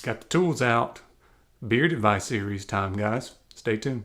Got the tools out. Beard advice series time, guys. Stay tuned.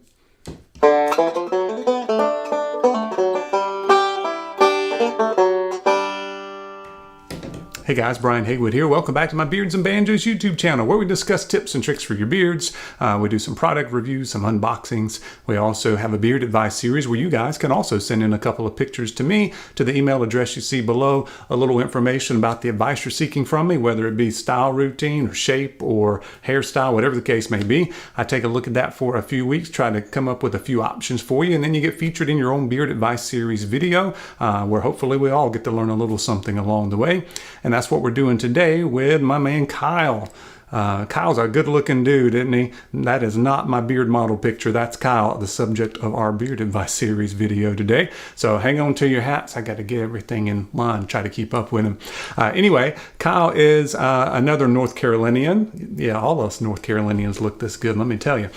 Hey guys, Brian Haywood here. Welcome back to my Beards and Banjos YouTube channel where we discuss tips and tricks for your beards. We do some product reviews, some unboxings. We also have a beard advice series where you guys can also send in a couple of pictures to me to the email address you see below. A little information about the advice you're seeking from me, whether it be style routine or shape or hairstyle, whatever the case may be. I take a look at that for a few weeks, try to come up with a few options for you, and then you get featured in your own beard advice series video where hopefully we all get to learn a little something along the way. And that's what we're doing today with my man Kyle. Kyle's a good looking dude, isn't he? That is not my beard model picture. That's Kyle, the subject of our beard advice series video today. So hang on to your hats. I got to get everything in line, try to keep up with him. Anyway, Kyle is another North Carolinian. Yeah, all us North Carolinians look this good, let me tell you.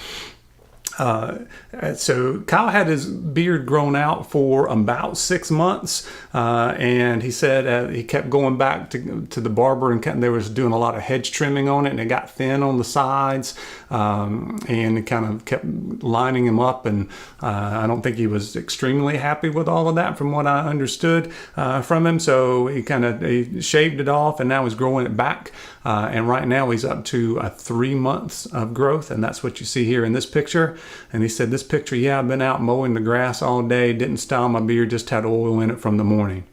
So Kyle had his beard grown out for about 6 months, and he said he kept going back to the barber, and they was doing a lot of hedge trimming on it, and it got thin on the sides, and it kind of kept lining him up, and I don't think he was extremely happy with all of that from what I understood from him. So he shaved it off, and now he's growing it back, and right now he's up to 3 months of growth, and that's what you see here in this picture. And he said, this picture, yeah, I've been out mowing the grass all day, didn't style my beard, just had oil in it from the morning.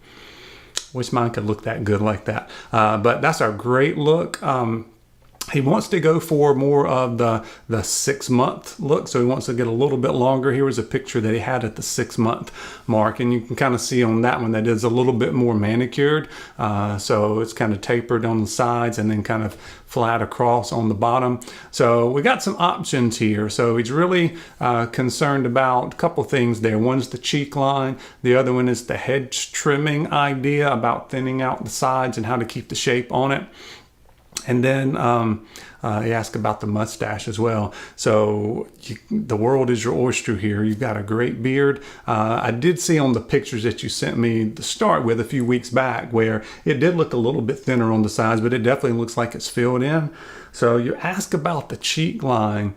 Wish mine could look that good like that. But that's a great look. He wants to go for more of the 6 month look. So he wants to get a little bit longer. Here was a picture that he had at the 6 month mark. And you can kind of see on that one that is a little bit more manicured. So it's kind of tapered on the sides and then kind of flat across on the bottom. So we got some options here. So he's really concerned about a couple things there. One's the cheek line. The other one is the hedge trimming idea about thinning out the sides and how to keep the shape on it. And then he asked about the mustache as well. So the world is your oyster here. You've got a great beard. I did see on the pictures that you sent me to start with a few weeks back where it did look a little bit thinner on the sides, but it definitely looks like it's filled in. So you ask about the cheek line.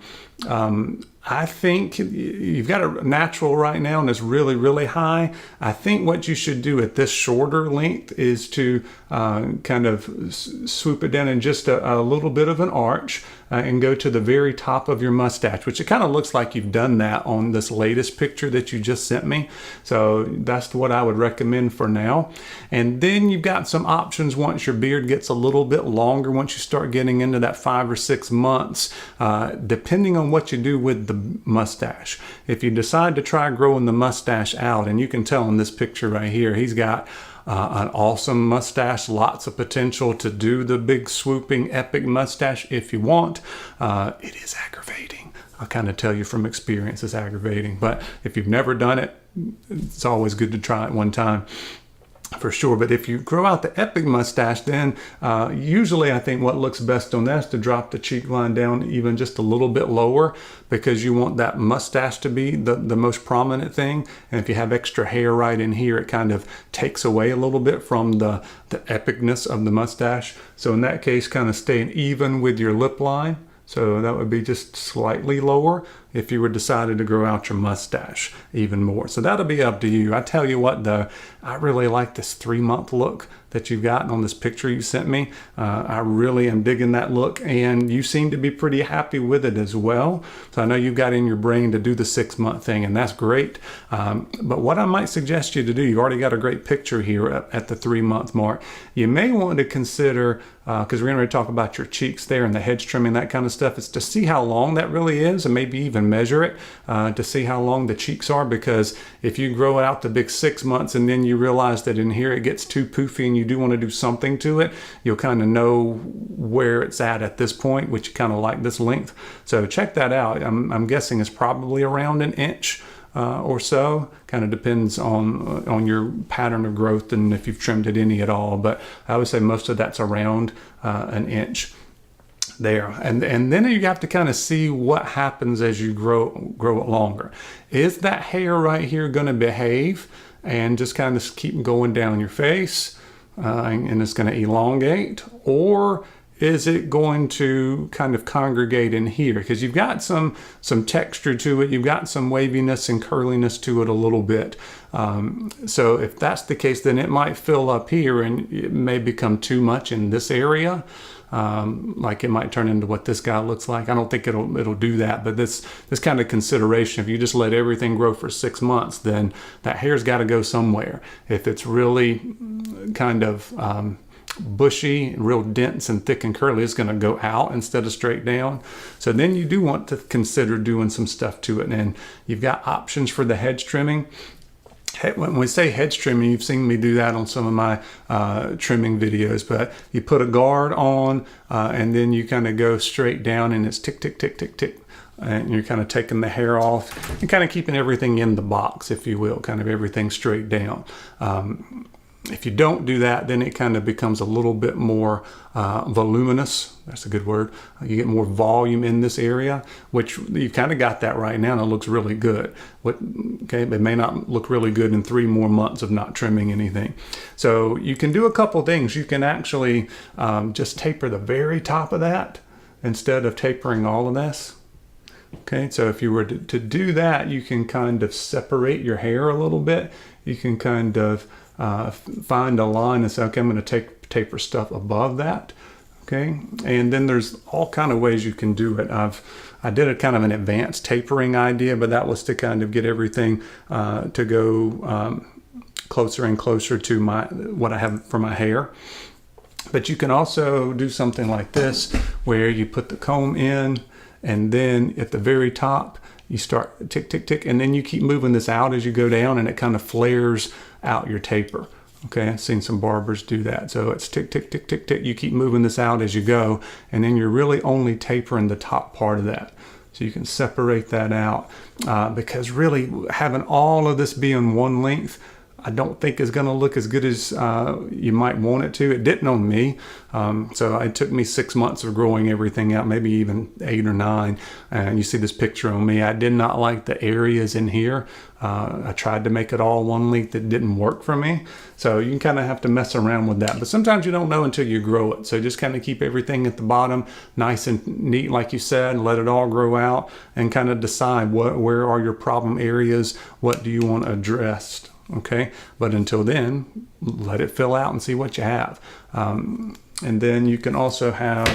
I think you've got a natural right now and it's really, really high. I think what you should do at this shorter length is to kind of swoop it down in just a little bit of an arch and go to the very top of your mustache, which it kind of looks like you've done that on this latest picture that you just sent me. So that's what I would recommend for now. And then you've got some options once your beard gets a little bit longer, once you start getting into that 5 or 6 months, depending on what you do with the mustache. If you decide to try growing the mustache out, and you can tell in this picture right here, he's got an awesome mustache, lots of potential to do the big swooping epic mustache if you want. It is aggravating. I'll kind of tell you from experience it's aggravating, but if you've never done it, it's always good to try it one time. For sure. But if you grow out the epic mustache, then usually I think what looks best on that is to drop the cheek line down even just a little bit lower, because you want that mustache to be the most prominent thing. And if you have extra hair right in here, it kind of takes away a little bit from the epicness of the mustache. So in that case, kind of staying even with your lip line. So that would be just slightly lower if you were decided to grow out your mustache even more. So that'll be up to you. I tell you what though, I really like this 3 month look that you've got on this picture you sent me. I really am digging that look, and you seem to be pretty happy with it as well. So I know you've got in your brain to do the 6 month thing, and that's great. But what I might suggest you to do, you've already got a great picture here at the 3 month mark. You may want to consider, because we're going to talk about your cheeks there and the hedge trimming, that kind of stuff, is to see how long that really is, and maybe even measure it to see how long the cheeks are. Because if you grow out the big 6 months and then you realize that in here it gets too poofy and you do want to do something to it, you'll kind of know where it's at this point, which you kind of like this length. So check that out. I'm guessing it's probably around an inch or so. Kind of depends on your pattern of growth and if you've trimmed it any at all. But I would say most of that's around an inch there. And then you have to kind of see what happens as you grow it longer. Is that hair right here going to behave and just kind of keep going down your face and it's going to elongate? Or is it going to kind of congregate in here? Because you've got some texture to it, you've got some waviness and curliness to it a little bit. So if that's the case, then it might fill up here and it may become too much in this area. Like it might turn into what this guy looks like. I don't think it'll do that, but this kind of consideration, if you just let everything grow for 6 months, then that hair's got to go somewhere. If it's really kind of bushy, real dense and thick and curly, it's going to go out instead of straight down. So then you do want to consider doing some stuff to it. And you've got options for the hedge trimming. When we say hedge trimming, you've seen me do that on some of my trimming videos, but you put a guard on and then you kind of go straight down and it's tick, tick, tick, tick, tick. And you're kind of taking the hair off and kind of keeping everything in the box, if you will, kind of everything straight down. If you don't do that, then it kind of becomes a little bit more voluminous. That's a good word. You get more volume in this area, which you've kind of got that right now, and it looks really good. Okay, it may not look really good in 3 more months of not trimming anything. So you can do a couple things. You can actually just taper the very top of that instead of tapering all of this. Okay, so if you were to do that, you can kind of separate your hair a little bit. You can kind of find a line and say, okay, I'm going to taper stuff above that. Okay, and then there's all kind of ways you can do it. I did a kind of an advanced tapering idea, but that was to kind of get everything to go closer and closer to what I have for my hair. But you can also do something like this, where you put the comb in, and then at the very top, you start tick, tick, tick, and then you keep moving this out as you go down, and it kind of flares out your taper. Okay, I've seen some barbers do that. So it's tick, tick, tick, tick, tick. You keep moving this out as you go, and then you're really only tapering the top part of that. So you can separate that out because really having all of this being one length, I don't think is going to look as good as you might want it to. It didn't on me. So it took me 6 months of growing everything out, maybe even 8 or 9. And you see this picture on me. I did not like the areas in here. I tried to make it all one length. It didn't work for me. So you can kind of have to mess around with that. But sometimes you don't know until you grow it. So just kind of keep everything at the bottom nice and neat, like you said, and let it all grow out and kind of decide where are your problem areas, what do you want addressed. Okay, but until then, let it fill out and see what you have. And then you can also have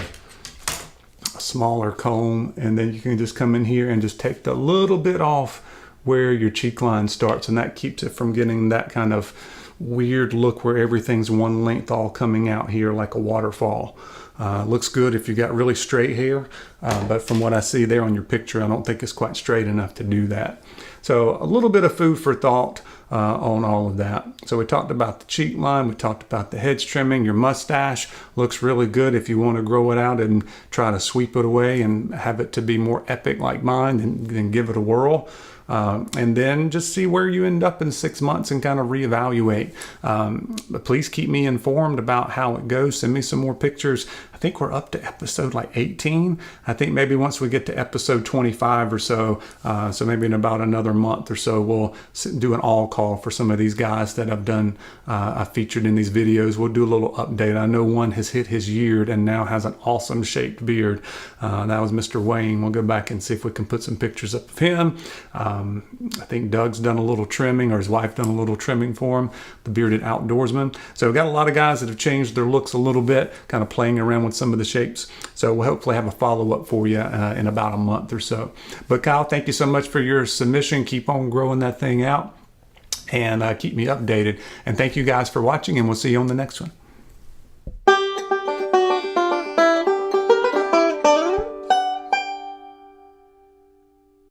a smaller comb, and then you can just come in here and just take the little bit off where your cheek line starts, and that keeps it from getting that kind of weird look where everything's one length all coming out here like a waterfall. Looks good if you got really straight hair, but from what I see there on your picture, I don't think it's quite straight enough to do that. So a little bit of food for thought on all of that. So we talked about the cheek line, we talked about the hedge trimming. Your mustache looks really good if you want to grow it out and try to sweep it away and have it to be more epic like mine, and then give it a whirl. And then just see where you end up in 6 months and kind of reevaluate. But please keep me informed about how it goes. Send me some more pictures. I think we're up to episode like 18. I think maybe once we get to episode 25 or so, so maybe in about another month or so, we'll do an all call for some of these guys that I've featured in these videos. We'll do a little update. I know one has hit his year and now has an awesome shaped beard. That was Mr. Wayne. We'll go back and see if we can put some pictures up of him. I think Doug's done a little trimming, or his wife done a little trimming for him, the bearded outdoorsman. So we've got a lot of guys that have changed their looks a little bit, kind of playing around with some of the shapes. So we'll hopefully have a follow-up for you in about a month or so. But Kyle, thank you so much for your submission. Keep on growing that thing out and keep me updated. And thank you guys for watching, and we'll see you on the next one.